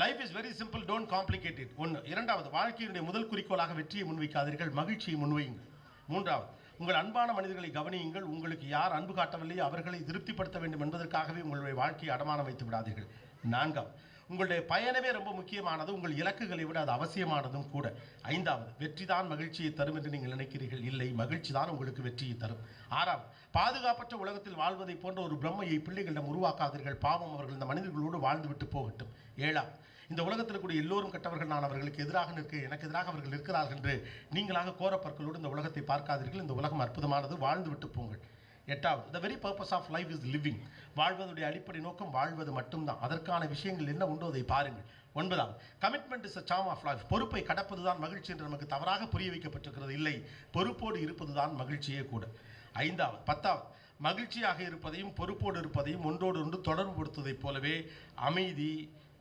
Life is very simple, don't complicate it. ஒன்று. இரண்டாவது, வாழ்க்கையினுடைய முதல் குறிக்கோளாக வெற்றியை முன்வைக்காதீர்கள், மகிழ்ச்சியை முன்வையுங்கள். மூன்றாவது, உங்கள் அன்பான மனிதர்களை கவனியுங்கள். உங்களுக்கு யார் அன்பு காட்டவில்லையோ அவர்களை திருப்திப்படுத்த வேண்டும் என்பதற்காகவே உங்களுடைய வாழ்க்கையை அடமானம் வைத்து விடாதீர்கள். நான்காவது, உங்களுடைய பயணமே ரொம்ப முக்கியமானது, உங்கள் இலக்குகளை விட அது அவசியமானதும் கூட. ஐந்தாவது, வெற்றி தான் மகிழ்ச்சியை தரும் என்று நீங்கள் நினைக்கிறீர்கள். இல்லை, மகிழ்ச்சி தான் உங்களுக்கு வெற்றியை தரும். ஆறாவது, பாதுகாப்பற்ற உலகத்தில் வாழ்வதை போன்ற ஒரு பிரம்மையை பிள்ளைகளிடம் உருவாக்காதீர்கள். பாவம், அவர்கள் இந்த மனிதர்களோடு வாழ்ந்து விட்டு போகட்டும். ஏழாவது, இந்த உலகத்தில் கூடிய எல்லோரும் கெட்டவர்கள், நான் அவர்களுக்கு எதிராக எனக்கு எதிராக அவர்கள் இருக்கிறார்கள் என்று நீங்களாக கோரப்பற்களோடு இந்த உலகத்தை பார்க்காதீர்கள். இந்த உலகம் அற்புதமானது, வாழ்ந்து விட்டு போங்கள். எட்டாவது, the very purpose of life is living. வாழ்வதுடைய அடிப்படை நோக்கம் வாழ்வது மட்டும்தான். அதற்கான விஷயங்கள் என்ன உண்டோ அதை பாருங்கள். ஒன்பதாவது, commitment is a charm of life. பொறுப்பை கடப்பதுதான் மகிழ்ச்சி என்று நமக்கு தவறாக புரிய வைக்கப்பட்டிருக்கிறது. இல்லை, பொறுப்போடு இருப்பதுதான் மகிழ்ச்சியே கூட. ஐந்தாவது, பத்தாவது, மகிழ்ச்சியாக இருப்பதையும் பொறுப்போடு இருப்பதையும் ஒன்றோடு ஒன்று தொடர்பு படுத்துவதைப் போலவே அமைதி,